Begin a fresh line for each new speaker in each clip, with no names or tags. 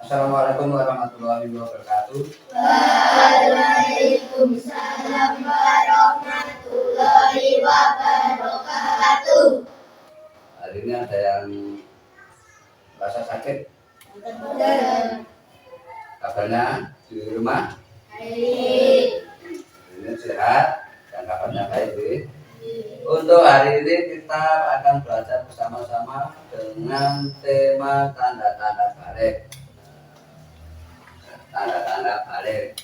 Assalamualaikum warahmatullahi wabarakatuh.
Waalaikumsalam warahmatullahi wabarakatuh.
Hari ini ada yang merasa sakit? Kabarnya di rumah? Ini sehat dan kabarnya baik. Untuk hari ini kita akan belajar bersama-sama dengan tema tanda-tanda balik. Tanda-tanda balik.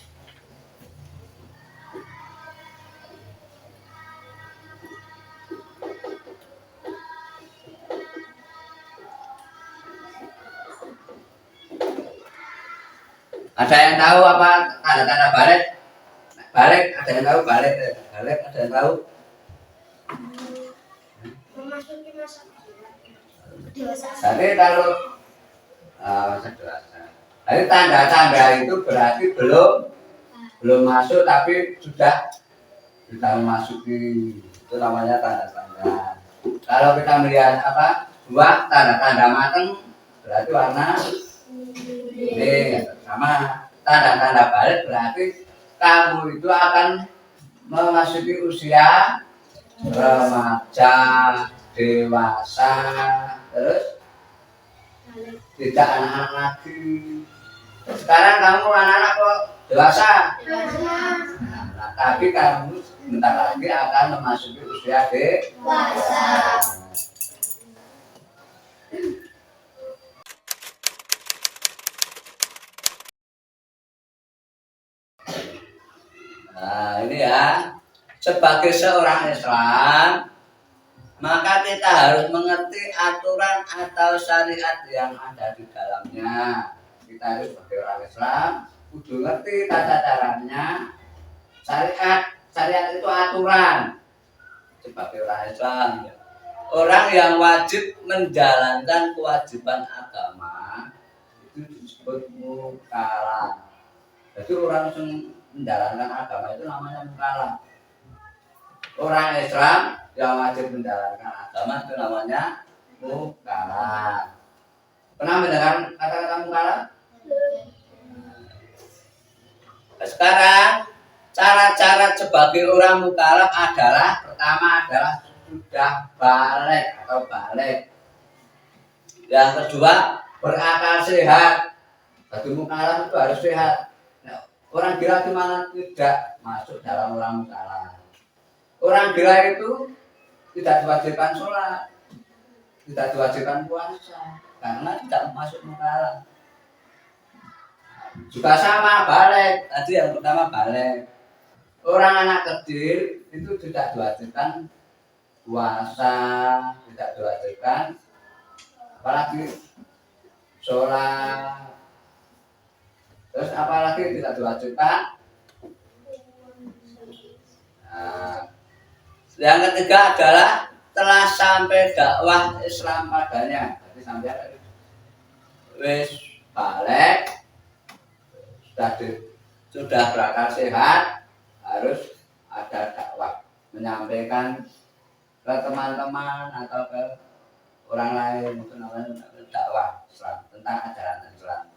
Ada yang tahu apa tanda-tanda balik? Balik, ada yang tahu balik? Balik, ada yang tahu?
Memasuki masa dewasa.
Jadi kalau masa dewasa. Jadi tanda-tanda itu berarti belum masuk tapi sudah memasuki, itu namanya tanda-tanda. Kalau kita melihat buah tanda-tanda matang berarti warna ini sama. Tanda-tanda balik berarti kamu itu akan memasuki usia remaja, dewasa, terus tidak anak-anak lagi. Sekarang kamu anak-anak kok dewasa. Nah, tapi kamu bentar lagi akan memasuki usia dewasa. Nah, ini ya, sebagai seorang Islam, maka kita harus mengerti aturan atau syariat yang ada di dalamnya. Kita harus sebagai orang Islam, kudu ngerti tata caranya. Syariat itu aturan. Sebagai orang Islam, orang yang wajib menjalankan kewajiban agama itu disebut mukallaf. Jadi orang yang menjalankan agama itu namanya mukallaf. Orang Islam yang wajib menjalankan agama itu namanya mukallaf. Pernah mendengar kata-kata mukallaf? Sekarang cara-cara sebagai orang mukallaf adalah, pertama adalah sudah balik atau balik. Yang kedua, berakal sehat. Bagi mukallaf itu harus sehat. Nah, orang gila di mana tidak masuk dalam orang mukallaf. Orang gila itu tidak diwajibkan sholat, tidak diwajibkan puasa, karena tidak masuk mukallaf. Juga sama balik. Tadi yang pertama balik. Orang anak kecil itu tidak diwajibkan puasa, tidak diwajibkan apalagi sholat. Terus apalagi tidak diwajibkan. Nah, yang ketiga adalah telah sampai dakwah Islam padanya. Jadi sampai wis balik, sudah berakal sehat, harus ada dakwah, menyampaikan ke teman-teman atau ke orang lain, itu namanya dakwah Islam, tentang ajaran Islam.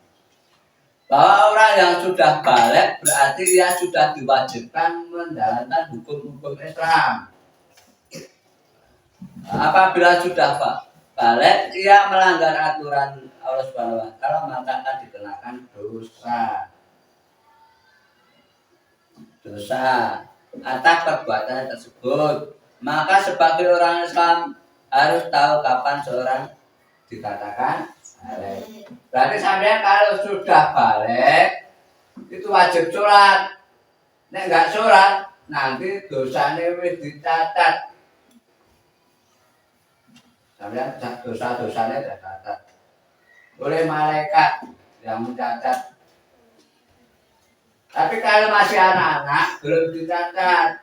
Bahwa orang yang sudah balik berarti dia sudah diwajibkan menjalankan hukum-hukum Islam. Apabila sudah balik, ia melanggar aturan Allah Subhanahu wa Ta'ala, maka akan dikenakan dosa atas perbuatan tersebut. Maka sebagai orang Islam harus tahu kapan seorang dikatakan balik. Berarti sampai kalau sudah balik itu wajib sholat. Nek enggak sholat nanti dosanya wis dicatat. Sampai dosa-dosanya dicatat oleh malaikat yang mencatat. Tapi kalau masih anak-anak belum dicatat.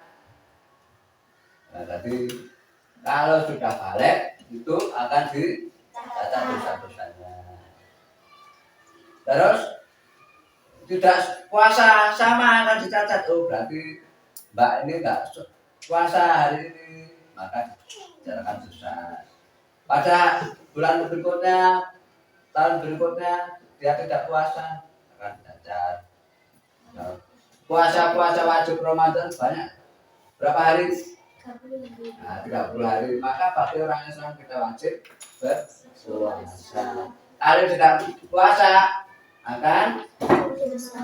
Nah, tadi kalau sudah balik itu akan dicatat dosa-dosanya. Terus tidak puasa sama akan dicatat. Oh berarti Mbak ini enggak puasa hari ini, maka dicatatkan dosa. Pada bulan berikutnya, tahun berikutnya dia tidak puasa akan cacat. Nah, puasa wajib Ramadan banyak. Berapa hari?
30
Nah, 30 hari. Maka bagi orang Islam kita wajib berpuasa. Kalau tidak puasa akan dosa.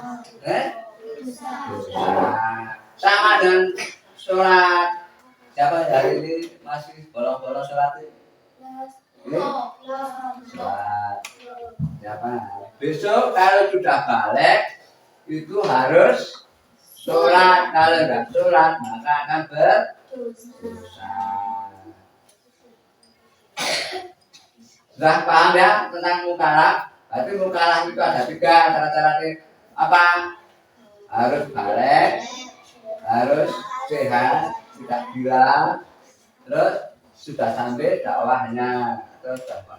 Sama dengan sholat. Siapa hari ini masih bolong-bolong sholat ini? Sholat. Siapa? Besok kalau sudah balik itu harus sholat. Kalau tidak sholat maka akan berdosa. Sudah paham ya tentang mukalaf? Berarti mukalaf itu ada 3 syarat-syaratnya. Apa? Harus balik, harus sehat, tidak gila, terus sudah sampai dakwahnya, terus dakwah.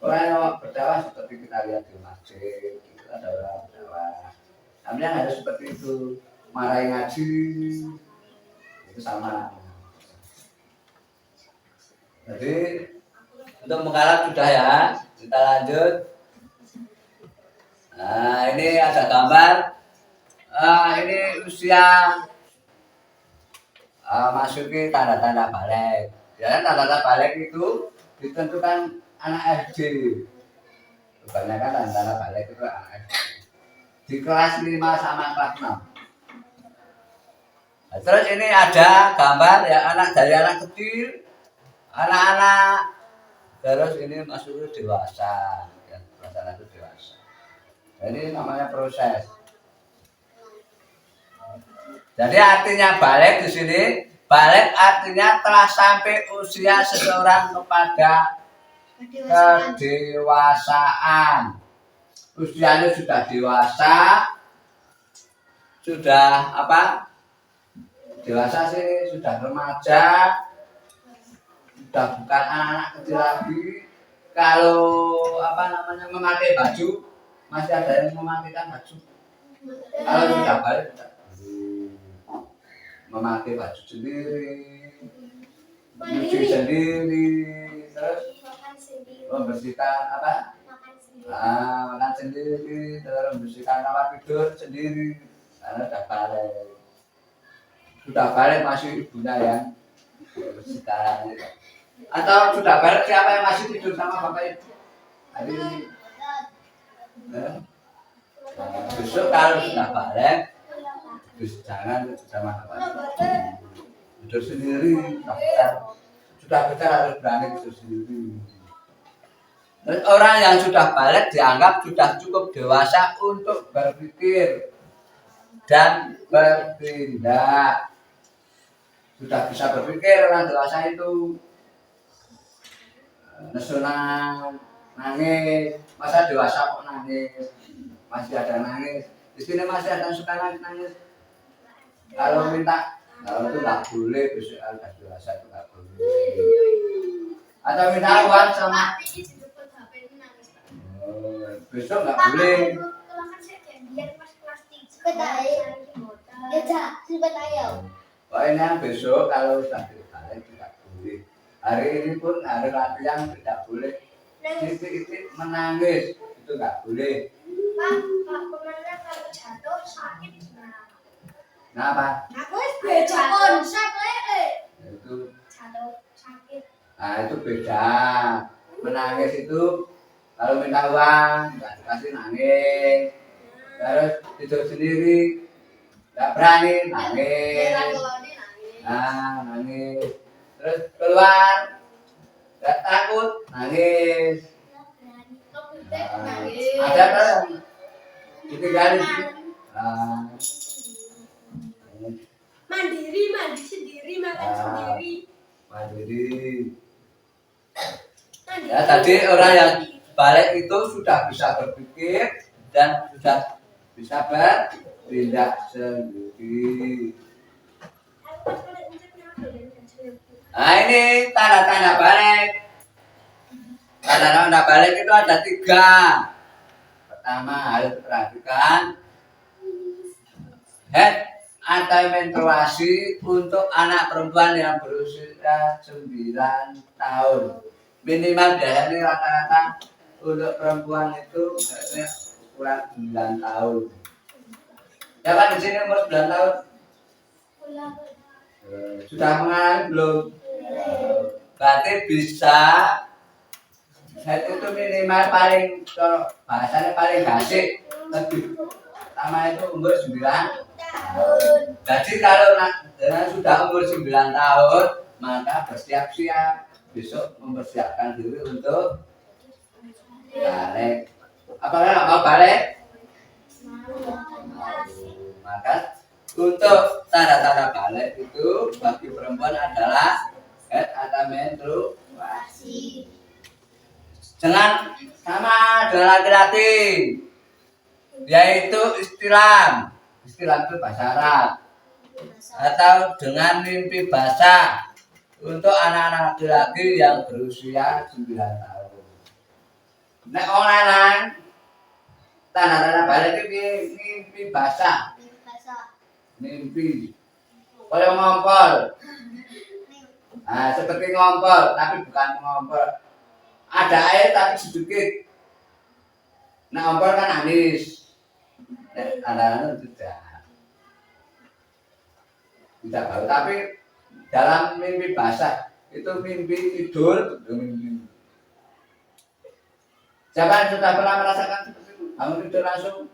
Orang yang berdakwah seperti kita lihat di masjid, itu ada orang berdakwah. Namanya harus seperti itu, marahin ngaji, itu sama. Jadi untuk mukalaf sudah ya, kita lanjut. Nah ini ada gambar. Ini usia masuki tanda-tanda balik. Ya, tanda-tanda balik itu ditentukan anak SD. Kebanyakan tanda-tanda balik itu anak SD. Di kelas 5 sama kelas 6. Nah, terus ini ada gambar ya dari anak kecil, anak-anak, terus ini masuk ke dewasa, ya, anak itu dewasa. Nah, ini namanya proses. Jadi artinya balik di sini, balik artinya telah sampai usia seseorang kepada kedewasaan. Usianya sudah dewasa, sudah apa? Dewasa sih, sudah remaja, sudah bukan anak-anak kecil lagi. Kalau apa namanya memakai baju, masih ada yang memakaikan baju. Kalau sudah balik, memakai baju sendiri, cuci sendiri, terus membersihkan apa? Makan sendiri, terus membersihkan kamar tidur sendiri. Karena sudah balik masih ibunya yang membersihkan. Atau sudah balik siapa yang masih tidur sama bapak ibu? Hari ini. Besok kalau sudah balik, jangan sama bapak tidur sendiri, sudah besar harus berani tidur sendiri. Terus orang yang sudah balik dianggap sudah cukup dewasa untuk berpikir dan bertindak. Sudah bisa berpikir orang dewasa itu. Nasional nangis, masa dewasa kok nangis? Masih ada nangis. Di sini masih ada yang suka nangis. Kalau minta, kalau itu nggak boleh, besok ada dewasa itu nggak boleh. Atau minta uang sama, besok nggak boleh. Pokoknya besok kalau sudah dibalik tidak boleh. Hari ini pun hari latihan tidak boleh. Titik-titik menangis itu nggak boleh.
Pak, kemarin kalau jatuh sakit gimana?
Kenapa?
Aku beda konsep
Itu
jatuh sakit.
Nah itu beda. Menangis itu kalau minta uang nggak dikasih nangis. Terus tidur sendiri nggak berani nangis. Nah nangis. Terus keluar nggak takut nangis. Ada kan? Ditinggalin.
Mandiri, mandi sendiri, makan sendiri.
Mandiri. Ya tadi orang yang balik itu sudah bisa berpikir dan sudah bisa bertindak sendiri. Nah ini tanda-tanda balik. Tanda-tanda balik itu ada 3. Pertama harus perhatikan head atau menstruasi untuk anak perempuan yang berusia 9 tahun. Minimal biasanya rata-rata untuk perempuan itu biasanya ukuran 9 tahun. Siapa di sini umur 9 tahun? Sudah mengalami belum? Berarti bisa itu minimal paling kalau bahasanya paling basic lebih pertama itu umur 9 tahun. Jadi kalau sudah umur 9 tahun maka bersiap-siap besok mempersiapkan diri untuk balik. Apakah nggak mau balik? Maka untuk tanda-tanda balik itu bagi perempuan adalah head atau menstruasi. Dengan sama dengan laki-laki, yaitu istilam itu bahasa Arab, atau dengan mimpi basah untuk anak-anak laki-laki yang berusia 9 tahun. Nek orang lain tanda-tanda balik itu mimpi basah. Mimpi kalau ngompol, nah seperti ngompol tapi bukan ngompol, ada air tapi sedikit. Nah ngompol kan anis, anak-anak tidak baru, tapi dalam mimpi basah itu mimpi tidur, mimpi. Siapa yang sudah pernah merasakan seperti itu? Kamu tidur langsung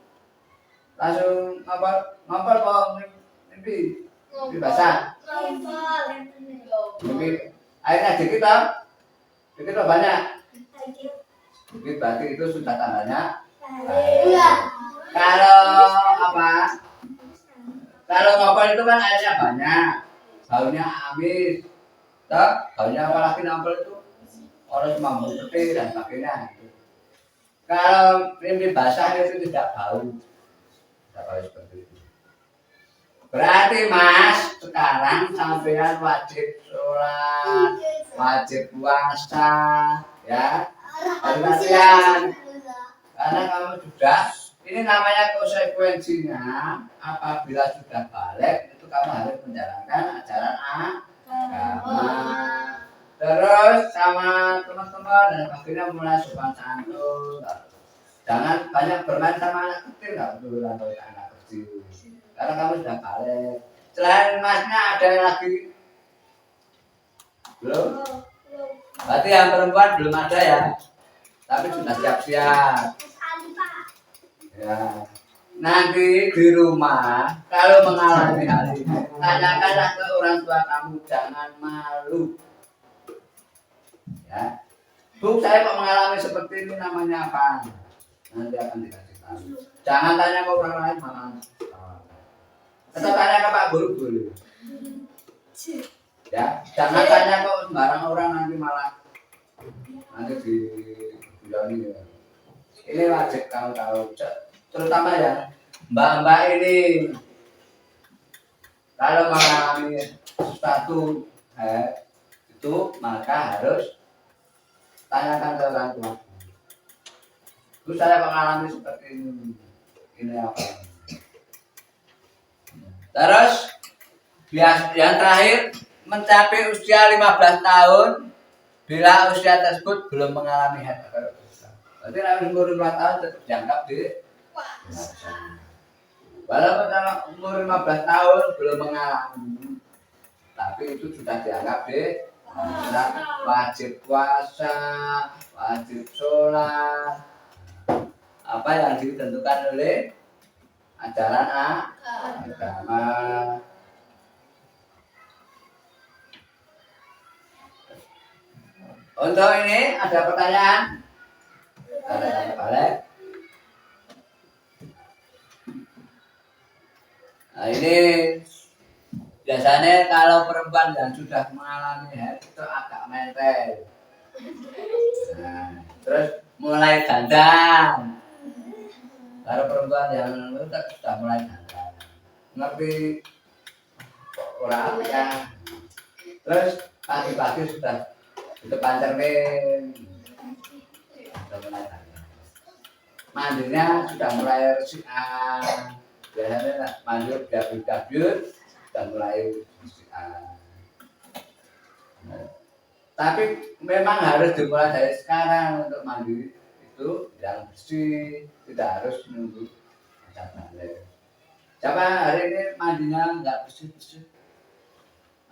ngompol kok mimpi basah. Mimpi airnya dikit toh? Dikit toh banyak? Dikit berarti itu sudah tandanya. Kalau kalau ngompol itu kan airnya banyak, baunya amis, toh baunya apalagi ngompol itu orang mampu petir dan sebagainya. Kalau mimpi basah itu tidak bau seperti itu. Berarti Mas, sekarang sampean wajib sholat, wajib puasa, ya. Latihan. Karena kamu sudah, ini namanya konsekuensinya. Apabila sudah balik, itu kamu harus menjalankan ajaran agama. Terus sama teman-teman dan akhirnya mulai sopan santun. Jangan banyak bermain sama anak kecil, nggak perlu atau anak kecil. Karena kamu sudah balik. Selain Masnya ada yang lagi? Belum? Berarti yang perempuan belum ada ya? Tapi sudah siap-siap. Ya. Nanti di rumah kalau mengalami hal ini, tanyakanlah ke orang tua kamu, jangan malu. Ya. Bu, saya kok mengalami seperti ini, namanya apa? Nanti akan dikasih tahu. Jangan tanya ke orang lain, malah. Atau tanya ke Pak Guru boleh. Ya, jangan tanya ke sembarang orang, nanti malah dibilangin ya. Ini wajib kamu tahu, terutama ya mbak-mbak ini kalau mengalami sesuatu itu maka harus tanyakan ke orang tua. Terus saya mengalami seperti ini apa? Terus yang terakhir mencapai usia 15 tahun bila usia tersebut belum mengalami haid. Berarti umur 5 tahun tetap dianggap dewasa. Walaupun kalau umur 15 tahun belum mengalami, tapi itu sudah dianggap dewasa. Wajib puasa, wajib sholat, apa yang ditentukan oleh ajaran agama. Untuk ini ada pertanyaan? Ada balik. Nah ini biasanya kalau perempuan yang sudah mengalami haid itu agak mentel. Nah, terus mulai dandan. Kalau perempuan yang sudah mulai dandan, ngerti orang ya. Terus pagi-pagi sudah di depan cermin, sudah mulai dandan. Mandinya sudah mulai resian. Biasanya mandi gabut-gabut sudah mulai resian. Tapi memang harus dimulai dari sekarang untuk mandi itu bersih, tidak harus menunggu masa balik. Siapa hari ini mandinya nggak bersih-bersih,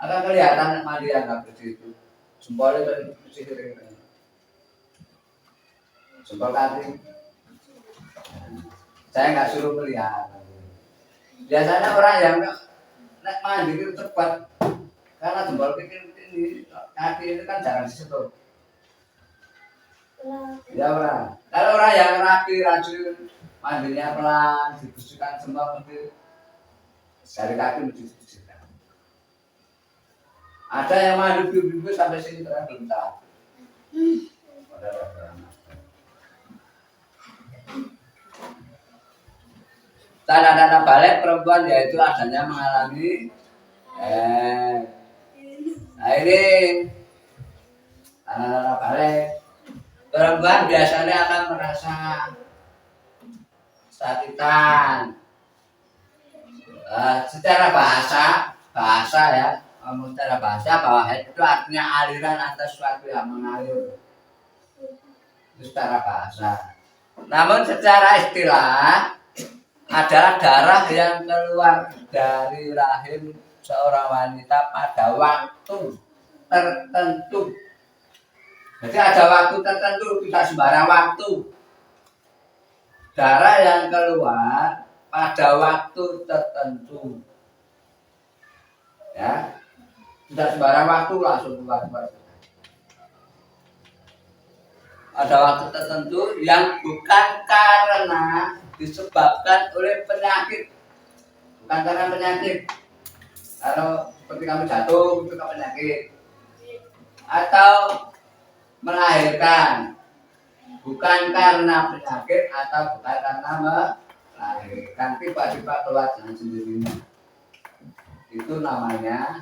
akan kelihatan mandi yang nggak bersih itu. Jempolnya bersih kering, jempol kaki. Saya nggak suruh melihat. Biasanya orang yang nek mandi itu cepat, karena jempol ini kaki itu kan jarang disentuh. Ya orang. Kalau orang yang rapi, rajin, mandinya pelan, dibersihkan semua mesti dari kaki dibersihkan. Ada yang mandi biru sampai sini terang belum tahu. Tanda-tanda balik perempuan yaitu adanya mengalami nah ini tanda-tanda balik. Perempuan biasanya akan merasa sakitan. Secara bahasa ya, secara bahasa bahwa haid itu artinya aliran atas sesuatu yang mengalir. Itu secara bahasa. Namun secara istilah adalah darah yang keluar dari rahim seorang wanita pada waktu tertentu. Jadi ada waktu tertentu, tidak sembarang waktu. Darah yang keluar pada waktu tertentu. Ya, tidak sembarang waktu langsung keluar. Ada waktu tertentu yang bukan karena disebabkan oleh penyakit, bukan karena penyakit. Kalau seperti kamu jatuh itu karena penyakit, atau melahirkan, bukan karena penyakit atau bukan karena melahirkan, tiba-tiba keluar dengan sendirinya. Itu namanya.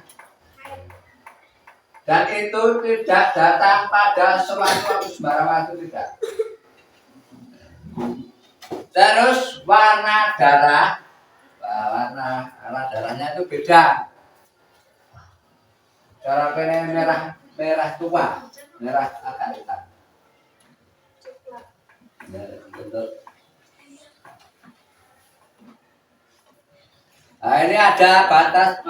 Dan itu tidak datang pada suatu sembarang waktu, tidak. Terus warna darah, warna darahnya itu beda. Darah merah tua, merah agak hitam. Nah ini ada batas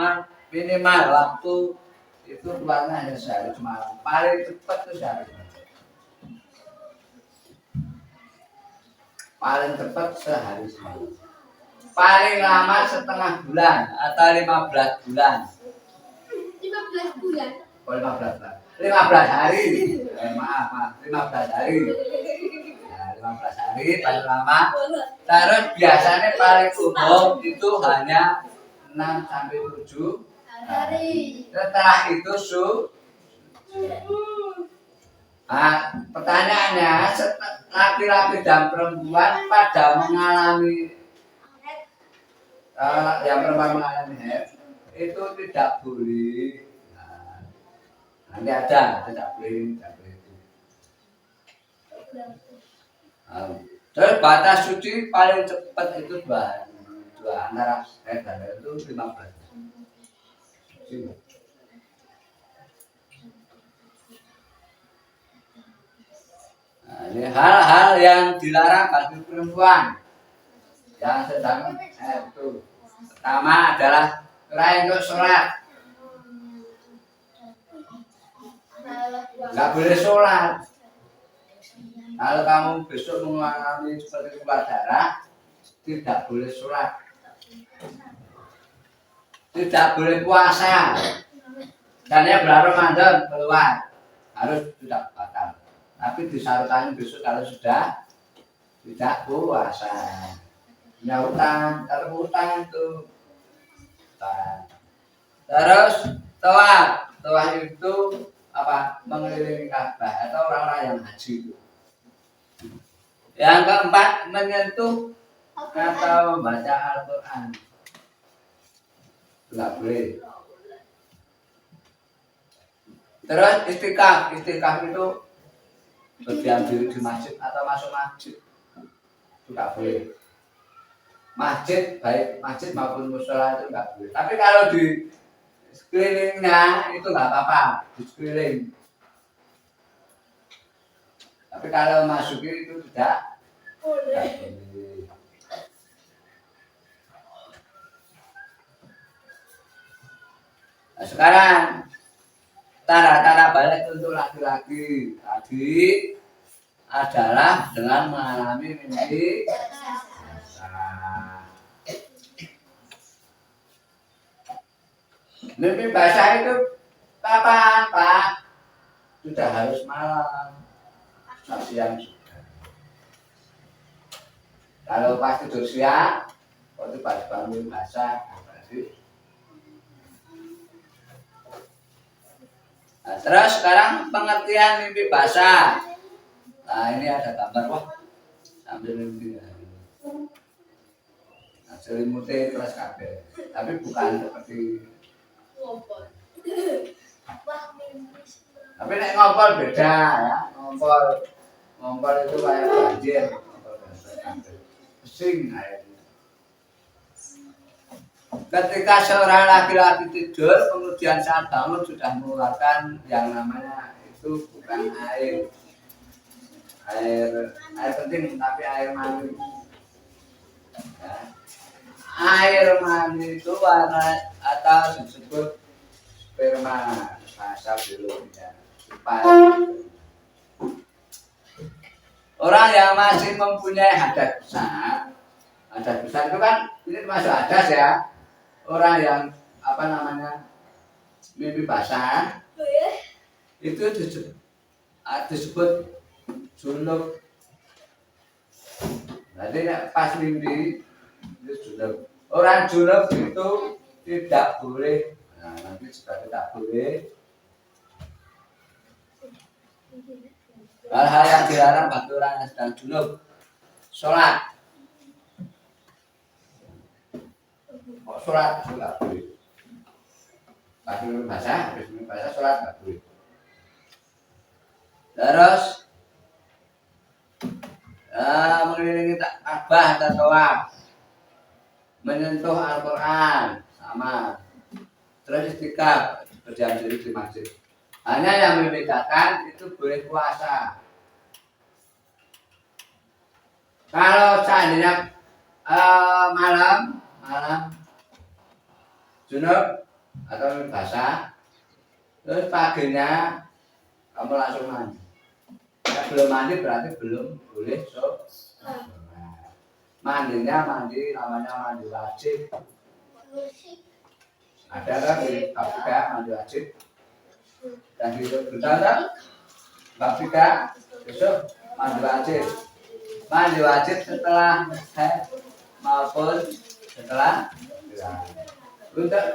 minimal waktu itu keluarnya hanya sehari semalam. Paling cepat itu sehari. Paling cepat sehari semalam. Paling lama setengah bulan atau 15 bulan.
15 bulan.
Oh 15 bulan. 15 hari. Maaf, 15 hari. Ya, 15 hari paling lama. Terus biasanya paling umum itu hanya 6 sampai 7 hari. Setelah itu pertanyaannya, laki-laki dan perempuan pada mengalami yang perempuan mengalami haid itu tidak boleh. Nanti ada tidak boleh itu. Terus batas suci paling cepat itu dua antara haid dan haid itu 15. Nah, ini hal-hal yang dilarang bagi perempuan yang sedang itu. Pertama adalah kerai untuk sholat. Nggak boleh sholat. Kalau kamu besok mengalami seperti keluar darah, tidak boleh sholat. Tidak boleh puasa. Dan yang bulan Ramadan keluar harus sudah batal. Tapi disyaratkan besok kalau sudah tidak puasa. Punya utang, kalau utang itu. Terus toah itu apa? Mengelilingi Ka'bah atau orang-orang yang haji itu. Yang keempat menyentuh atau membaca Al-Quran. Tidak boleh. Terus istikaf itu berdiam diri di masjid atau masuk masjid. Tidak boleh. Masjid, baik masjid maupun mushola itu nggak boleh. Tapi kalau di sekelilingnya itu nggak apa-apa, di sekeliling. Tapi kalau masuki itu tidak
Boleh.
Nah, sekarang tanda-tanda balik untuk laki-laki tadi adalah dengan mengalami mimpi basah. Mimpi basah itu kapan, Pak? Sudah harus malam, siang sudah. Kalau pas tidur siang, waktu pas bangun basah, berarti. Nah, terus sekarang pengertian mimpi basah. Nah, ini ada gambar, wah, sambil mimpi. Nah, selimutnya terus kabel, tapi bukan seperti
Ngompol. Wah, mimpi.
tapi nek ngompol beda ya. Ngompol itu kayak banjir, ngompol banjir. Pusing airnya. Ketika seorang laki-laki tidur, kemudian saat bangun sudah mengeluarkan yang namanya itu bukan air penting, tapi air mani. Ya. Air mani itu warna atau disebut sperma bahasa biologinya. Orang yang masih mempunyai hadas besar itu kan ini termasuk hadas ya. Orang yang apa namanya mimpi basah itu disebut junub. Jadi pas mimpi itu junub. Orang junub itu tidak boleh. Nah, nanti juga tidak boleh. Hal-hal yang dilarang bagi orang yang sedang junub. Sholat. Sholat nggak boleh. Pas mimpi basah, habis mimpi basah sholat nggak boleh. Terus mengelilingi Ka'bah atau tawaf, menyentuh Al-Quran sama. Terus istiqab, berdiam diri di masjid. Hanya yang membedakan itu boleh puasa. Kalau seandainya malam junub atau mimpi basah, terus paginya kamu langsung mandi. Kalau belum mandi berarti belum boleh sholat. Mandinya namanya mandi wajib. Ada kan di bab 3 mandi wajib. Dan di bab 3 besok mandi wajib. Mandi wajib setelah maupun setelah untuk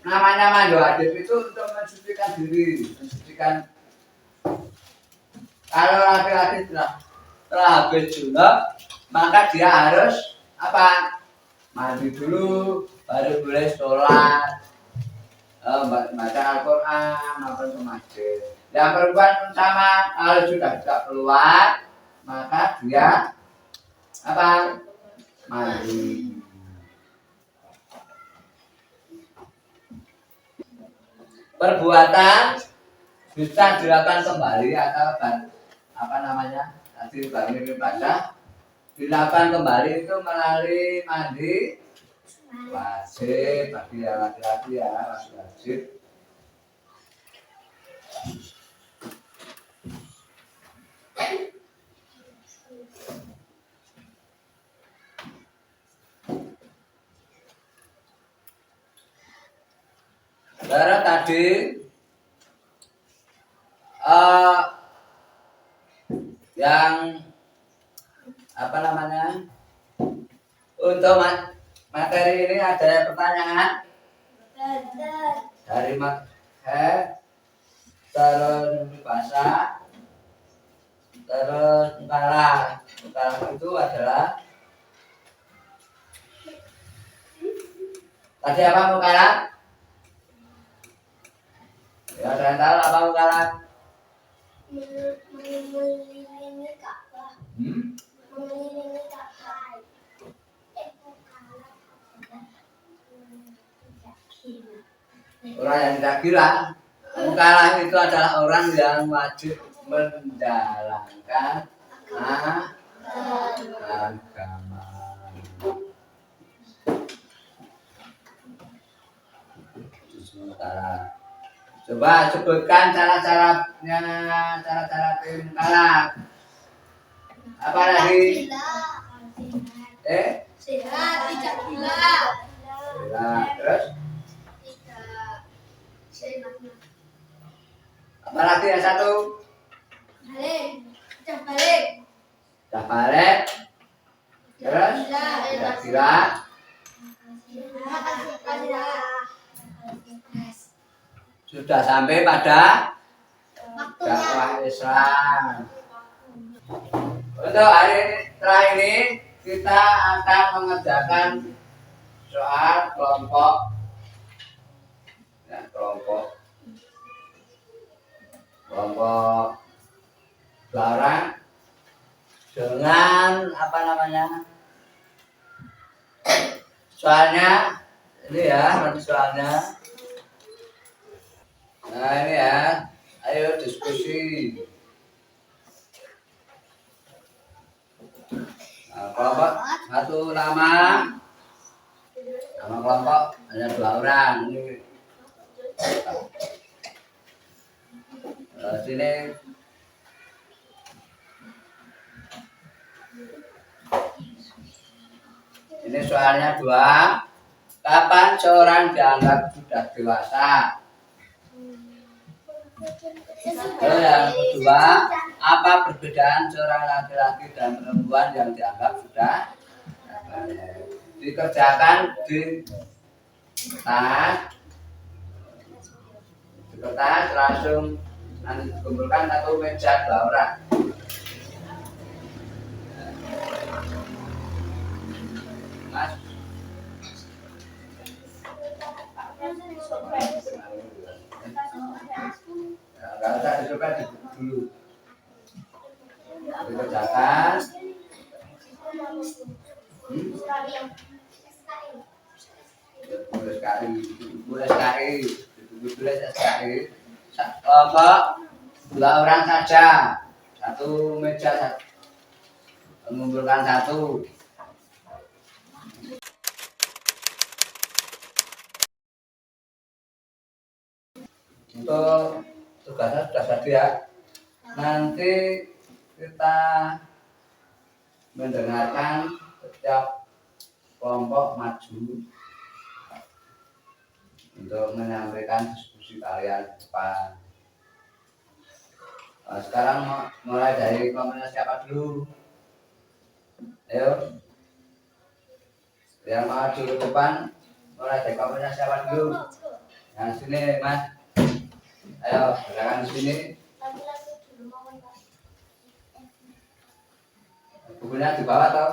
namanya mandi wajib itu untuk mensucikan diri, mensucikan. Kalau laki-laki telah habis junub, maka dia harus apa? Mandi dulu, baru boleh sholat, baca Al-Quran, maupun ke masjid. Yang perempuan sama kalau sudah tidak keluar, maka dia apa? Mandi. Perbuatan bisa dilakukan kembali atau apa namanya tadi mimpi basah dilakukan kembali itu melalui mandi wajib bagi yang laki-laki ya wajib. Karena tadi yang apa namanya untuk materi ini ada pertanyaan dari terus mimpi basah terus mukalah itu adalah tadi apa mukalah ya ada yang tahu apa mukalah
mengelilingi Ka'bah. Mengelilingi Ka'bah.
Orang yang tidak gila. Mukalah itu adalah orang yang wajib menjalankan keanekaragaman. Sementara coba sebutkan cara-caranya, cara-cara tim kalap. Apa lagi?
Sehat, tidak gila.
Gila. Terus
Tidak sehat.
apa lagi yang satu?
Balik. Tidak balik.
Dah balik. Terus tidak gila. Sudah sampai pada dakwah Islam. Untuk hari ini, setelah ini kita akan mengerjakan soal kelompok, ya, kelompok dua orang dengan apa namanya? Soalnya ini ya, nanti soalnya. Nah ini ya, ayo diskusi. Nah, kelompok satu nama kelompok hanya 2 orang. Ini sini ini soalnya 2. Kapan seorang dianggap sudah dewasa? Yang kedua, apa perbedaan seorang laki-laki dan perempuan yang dianggap sudah dikerjakan di kertas langsung nanti dikumpulkan satu meja 2 orang. Mas, nggak usah dicoba dulu. Dikerjakan. Boleh sekali. Kelompok 2 orang saja. Satu meja mengumpulkan 1. Untuk tugasnya sudah tadi ya. Nanti kita mendengarkan setiap kelompok maju untuk menyampaikan diskusi kalian ke depan. Nah, sekarang mulai dari kelompoknya siapa dulu? Ayo, yang maju ke depan, mulai dari kelompoknya siapa dulu? Yang sini, Mas. Ayo, silakan di sini. Bukunya di bawah toh?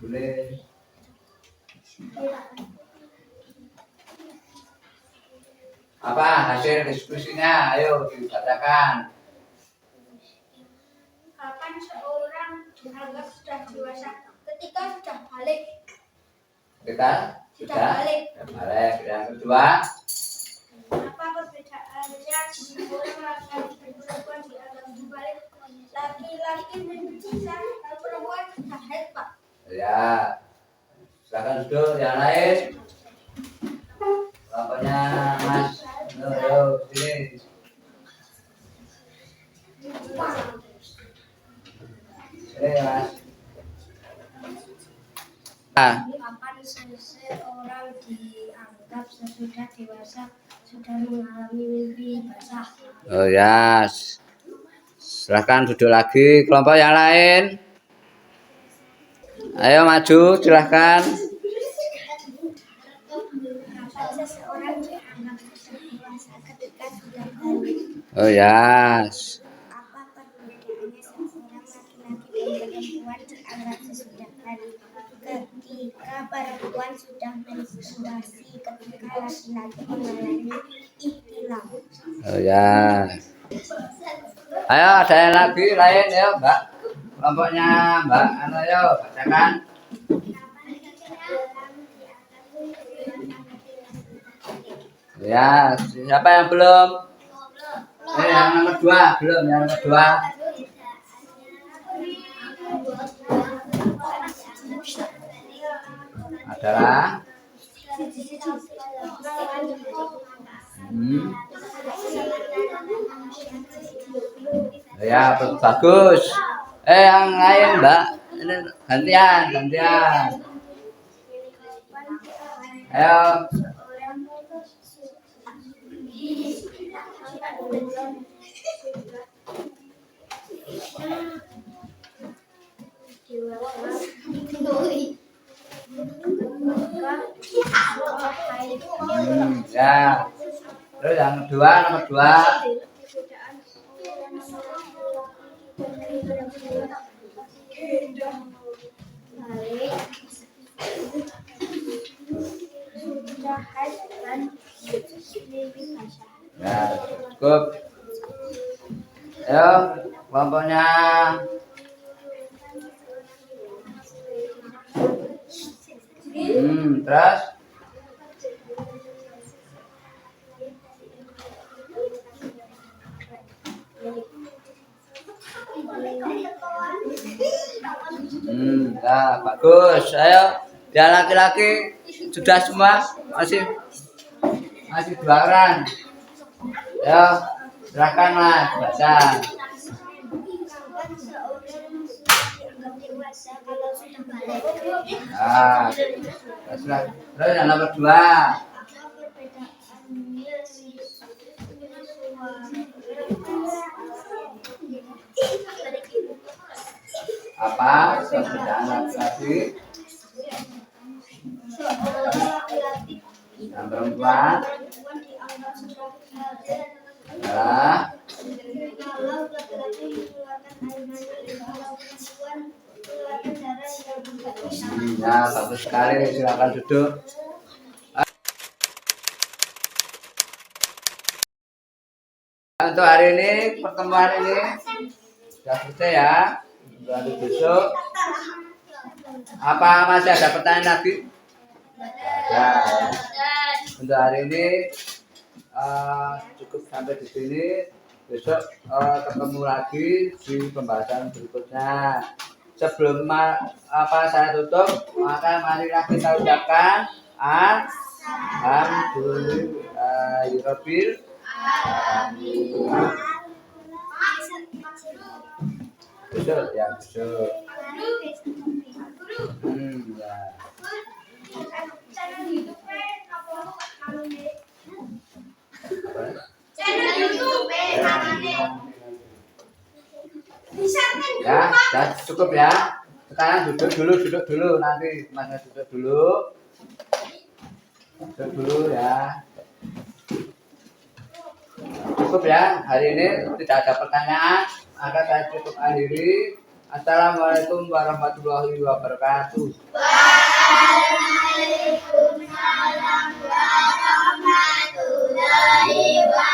Boleh. Apa hasil diskusinya? Ayo dibacakan.
Kapan seorang dianggap sudah dewasa? Ketika sudah balik.
Kita
Sudah balik.
Balik. Yang kedua,
Apa perbedaannya jika orang laki-laki dan perempuan dianggap balik? Laki-laki bisa dan perempuan sudah haid, Pak.
ya. Silakan duduk. Yang lain. Kelompoknya Mas. Ayo sini. Sini Mas.
Kapan seseorang dianggap sesudah dewasa sudah mengalami mimpi basah?
Oh ya. Silahkan duduk lagi. Kelompok yang lain. Ayo maju, silahkan.
Kapan seseorang dianggap sudah dewasa ketika sudah balik?
Oh ya.
Apa perbedaannya seorang laki-laki dan perempuan dianggap sesudah balik? Ketika perempuan sudah menstruasi, ketika laki-laki mengalami ihtilam.
Oh ya. Ayo ada yang lagi lain ya Mbak. Kelompoknya Mbak. Ayo bacakan. Ya, siapa yang belum? Yang nomor 2 belum, yang nomor 2. adalah ya bagus. Yang lain Mbak, ini gantian. Ayo. Ya. Terus yang kedua, nomor 2. Ya, cukup. Ayo, kelompoknya. Terus ya bagus. Ayo, dia laki-laki sudah semua, masih 2 orang. Ayo, silakanlah baca. Nah, terus yang nomor 2. Apa perbedaan laki-laki dan perempuan adalah
kalau laki-laki mengeluarkan air mani, kalau perempuan mengeluarkan darah yang tidak bisa.
ya bagus sekali, silakan duduk. Untuk hari ini, pertemuan ini sudah selesai ya. Lalu besok apa masih ada pertanyaan lagi? Ya. Untuk hari ini cukup sampai di sini. Besok ketemu lagi di pembahasan berikutnya. Sebelum saya tutup, maka marilah kita ucapkan alhamdulillahirabbil alamin. Besok ya, besok. Ya.
Channel YouTube-nya apa channel YouTube
ya, sudah cukup ya. Sekarang duduk dulu, nanti Mas duduk dulu ya. Cukup ya, hari ini tidak ada pertanyaan, maka saya cukup akhiri. Assalamualaikum warahmatullahi wabarakatuh.
Waalaikumsalam warahmatullahi wabarakatuh.